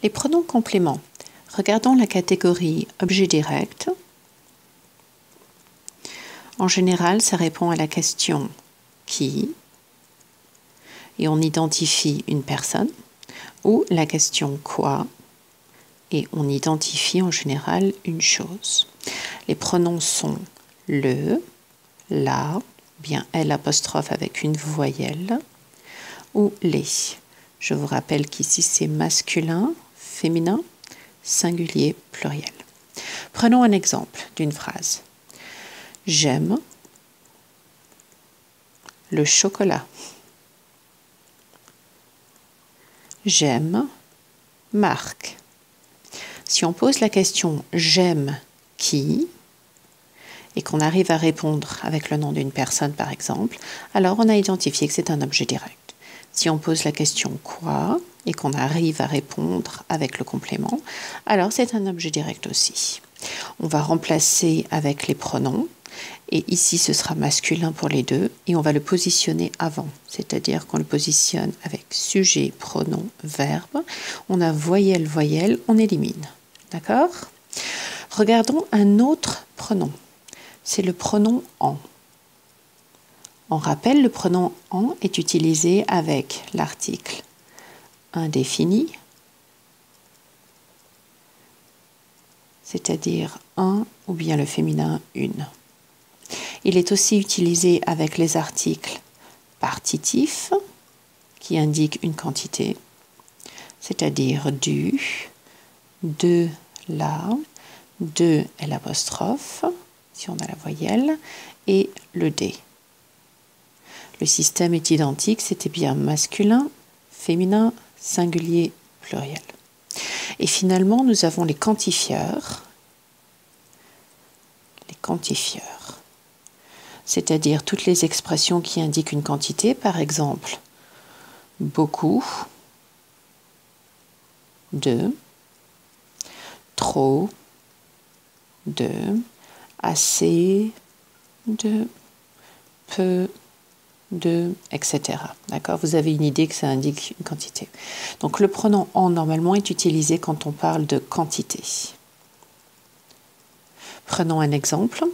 Les pronoms compléments. Regardons la catégorie objet direct. En général, ça répond à la question qui et on identifie une personne, ou la question quoi et on identifie en général une chose. Les pronoms sont le, la, bien L apostrophe avec une voyelle, ou les. Je vous rappelle qu'ici c'est masculin, féminin, singulier, pluriel. Prenons un exemple d'une phrase. J'aime le chocolat. J'aime Marc. Si on pose la question « j'aime qui ?» et qu'on arrive à répondre avec le nom d'une personne par exemple, alors on a identifié que c'est un objet direct. Si on pose la question « quoi ?» et qu'on arrive à répondre avec le complément, alors c'est un objet direct aussi. On va remplacer avec les pronoms. Et ici, ce sera masculin pour les deux et on va le positionner avant. C'est-à-dire qu'on le positionne avec sujet, pronom, verbe. On a voyelle, voyelle, on élimine. D'accord? Regardons un autre pronom. C'est le pronom en. On rappelle, le pronom en est utilisé avec l'article indéfini, c'est-à-dire un ou bien le féminin une. Il est aussi utilisé avec les articles partitifs qui indiquent une quantité, c'est-à-dire du, de, la, de l'apostrophe, si on a la voyelle, et le des. Le système est identique, c'était bien masculin, féminin, singulier, pluriel. Et finalement, nous avons les quantifieurs. Les quantifieurs. C'est-à-dire toutes les expressions qui indiquent une quantité, par exemple, beaucoup, de, trop, de, assez, de, peu, de, etc. D'accord? Vous avez une idée que ça indique une quantité. Donc le pronom en, normalement, est utilisé quand on parle de quantité. Prenons un exemple.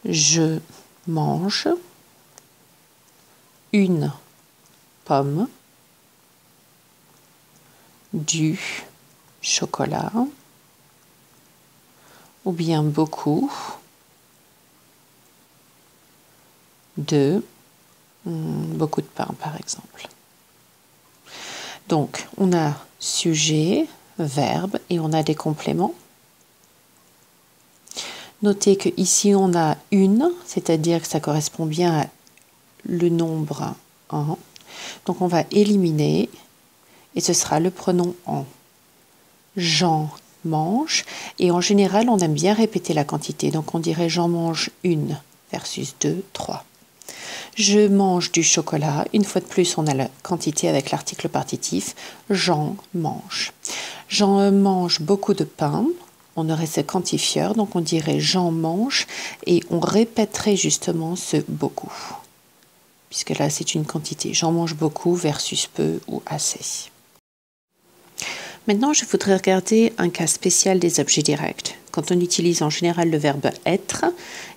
Je mange une pomme, du chocolat, ou bien beaucoup de beaucoup de pain, par exemple. Donc, on a sujet, verbe et on a des compléments. Notez qu'ici, on a une, c'est-à-dire que ça correspond bien à le nombre 1. Donc, on va éliminer et ce sera le pronom en. J'en mange. Et en général, on aime bien répéter la quantité. Donc, on dirait j'en mange une versus 2, 3. Je mange du chocolat. Une fois de plus, on a la quantité avec l'article partitif. J'en mange. J'en mange beaucoup de pain. On aurait ce quantifieur, donc on dirait j'en mange et on répéterait justement ce beaucoup. Puisque là, c'est une quantité. J'en mange beaucoup versus peu ou assez. Maintenant, je voudrais regarder un cas spécial des objets directs, quand on utilise en général le verbe être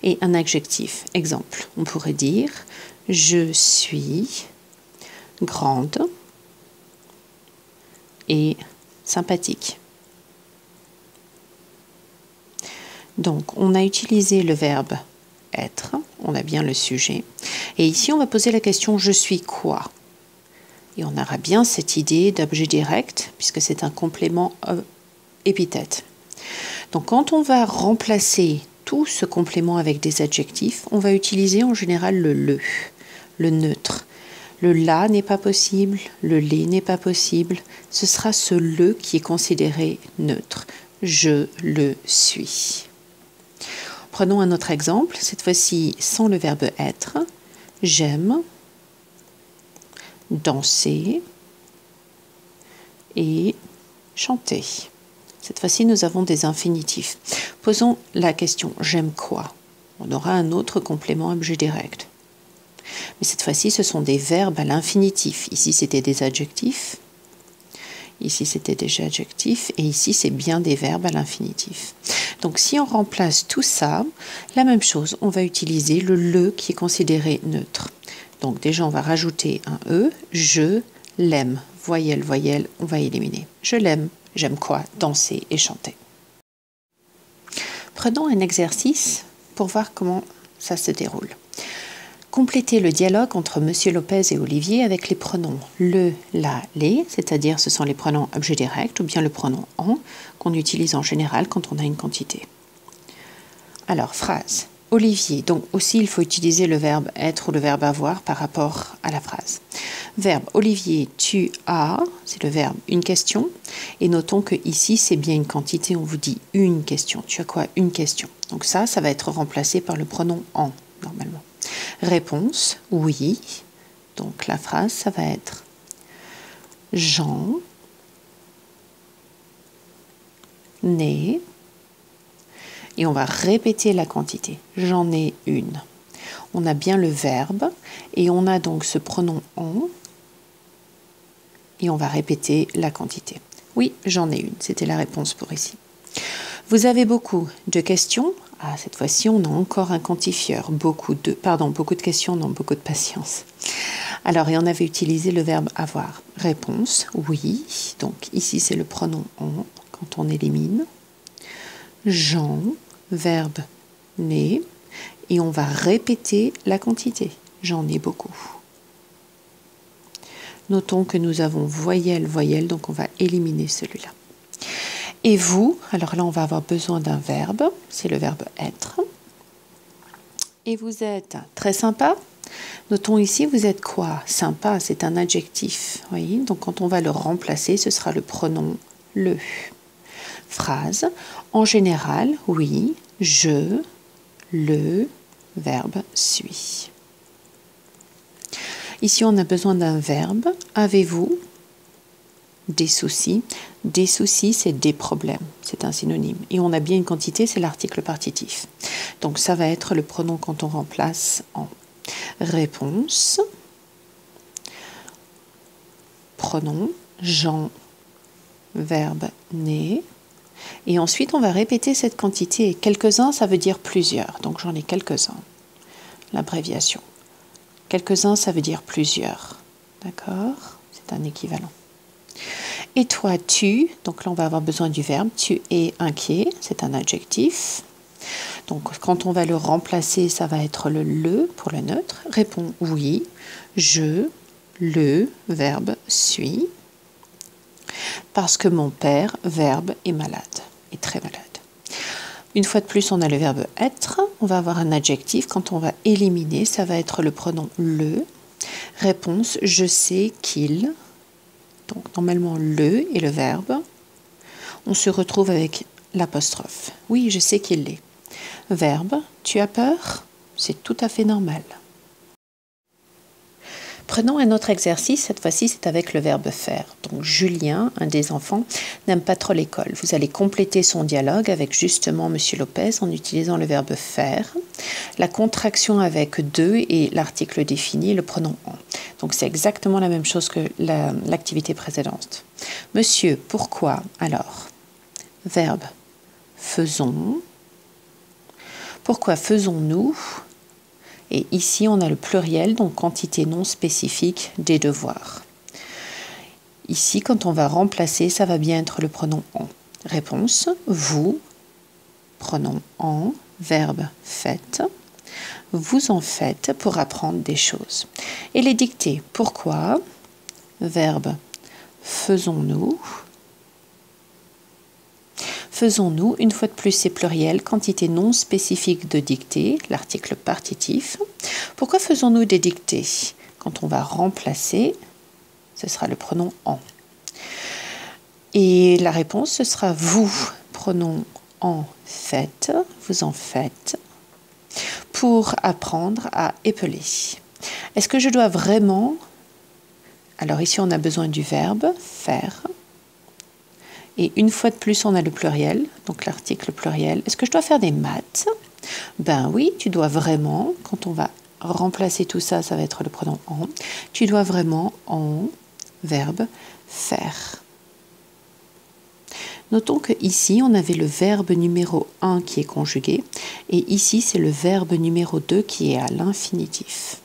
et un adjectif. Exemple, on pourrait dire « Je suis grande et sympathique ». Donc, on a utilisé le verbe être, on a bien le sujet. Et ici, on va poser la question « Je suis quoi ?» Et on aura bien cette idée d'objet direct, puisque c'est un complément épithète. Donc, quand on va remplacer tout ce complément avec des adjectifs, on va utiliser en général le neutre. Le la n'est pas possible, le les n'est pas possible. Ce sera ce le qui est considéré neutre. Je le suis. Prenons un autre exemple, cette fois-ci sans le verbe être. J'aime danser et chanter. Cette fois-ci, nous avons des infinitifs. Posons la question « j'aime quoi ?» On aura un autre complément objet direct. Mais cette fois-ci, ce sont des verbes à l'infinitif. Ici, c'était des adjectifs. Ici, c'était déjà adjectif. Et ici, c'est bien des verbes à l'infinitif. Donc, si on remplace tout ça, la même chose, on va utiliser le qui est considéré neutre. Donc, déjà, on va rajouter un E. Je l'aime. Voyelle, voyelle, on va éliminer. Je l'aime. J'aime quoi? Danser et chanter. Prenons un exercice pour voir comment ça se déroule. Complétez le dialogue entre Monsieur Lopez et Olivier avec les pronoms le, la, les, c'est-à-dire ce sont les pronoms objet direct ou bien le pronom en qu'on utilise en général quand on a une quantité. Alors, phrase. Olivier, donc aussi il faut utiliser le verbe être ou le verbe avoir par rapport à la phrase. Verbe, Olivier, tu as, c'est le verbe une question. Et notons que ici c'est bien une quantité, on vous dit une question. Tu as quoi? Une question. Donc ça va être remplacé par le pronom en, normalement. Réponse, oui. Donc la phrase, ça va être Jean n'est. Et on va répéter la quantité. J'en ai une. On a bien le verbe et on a donc ce pronom en. Et on va répéter la quantité. Oui, j'en ai une. C'était la réponse pour ici. Vous avez beaucoup de questions. Ah, cette fois-ci, on a encore un quantifieur. Beaucoup de questions, non, beaucoup de patience. Alors, et on avait utilisé le verbe avoir. Réponse, oui. Donc, ici, c'est le pronom en quand on élimine. J'en, verbe n'ai. Et on va répéter la quantité. J'en ai beaucoup. Notons que nous avons voyelle, voyelle, donc on va éliminer celui-là. Et vous, alors là on va avoir besoin d'un verbe, c'est le verbe être. Et vous êtes très sympa. Notons ici, vous êtes quoi? Sympa, c'est un adjectif. Voyez, donc quand on va le remplacer, ce sera le pronom le. Phrase, en général, oui, je, le, verbe suis. Ici, on a besoin d'un verbe. Avez-vous des soucis? Des soucis, c'est des problèmes. C'est un synonyme. Et on a bien une quantité, c'est l'article partitif. Donc, ça va être le pronom quand on remplace en. Réponse. Pronom. J'en. Verbe n'ai. Et ensuite, on va répéter cette quantité. Quelques-uns, ça veut dire plusieurs. Donc, j'en ai quelques-uns. L'abréviation. Quelques-uns, ça veut dire plusieurs. D'accord? C'est un équivalent. Et toi, tu, donc là, on va avoir besoin du verbe. Tu es inquiet, c'est un adjectif. Donc, quand on va le remplacer, ça va être le pour le neutre. Réponds oui, je, le, verbe suis. Parce que mon père, verbe, est malade, est très malade. Une fois de plus, on a le verbe être. On va avoir un adjectif. Quand on va éliminer, ça va être le pronom le. Réponse, je sais qu'il. Donc, normalement, le est le verbe. On se retrouve avec l'apostrophe. Oui, je sais qu'il l'est. Verbe, tu as peur? C'est tout à fait normal. Prenons un autre exercice, cette fois-ci c'est avec le verbe faire. Donc Julien, un des enfants, n'aime pas trop l'école. Vous allez compléter son dialogue avec justement Monsieur Lopez en utilisant le verbe faire, la contraction avec de et l'article défini, le pronom en. Donc c'est exactement la même chose que l'activité précédente. Monsieur, pourquoi? Alors, verbe, faisons. Pourquoi faisons-nous? Et ici, on a le pluriel, donc quantité non spécifique des devoirs. Ici, quand on va remplacer, ça va bien être le pronom en. Réponse, vous, pronom en, verbe faites. Vous en faites pour apprendre des choses. Et les dictées, pourquoi? Verbe faisons-nous. Faisons-nous, une fois de plus, c'est pluriel, quantité non spécifique de dictée, l'article partitif. Pourquoi faisons-nous des dictées? Quand on va remplacer, ce sera le pronom en. Et la réponse, ce sera vous, pronom en faites, vous en faites, pour apprendre à épeler. Est-ce que je dois vraiment... Alors ici, on a besoin du verbe faire. Et une fois de plus, on a le pluriel, donc l'article pluriel. Est-ce que je dois faire des maths? Ben oui, tu dois vraiment, quand on va remplacer tout ça, ça va être le pronom en. Tu dois vraiment en, verbe, faire. Notons que ici, on avait le verbe numéro 1 qui est conjugué, et ici, c'est le verbe numéro 2 qui est à l'infinitif.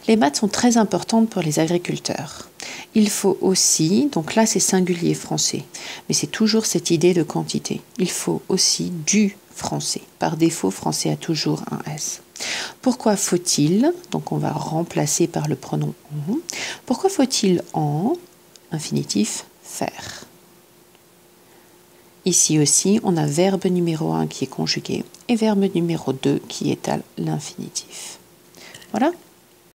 Les maths sont très importantes pour les agriculteurs. Il faut aussi, donc là c'est singulier français, mais c'est toujours cette idée de quantité. Il faut aussi du français. Par défaut, français a toujours un S. Pourquoi faut-il, donc on va remplacer par le pronom on, pourquoi faut-il en, infinitif, faire? Ici aussi, on a verbe numéro 1 qui est conjugué et verbe numéro 2 qui est à l'infinitif. Voilà.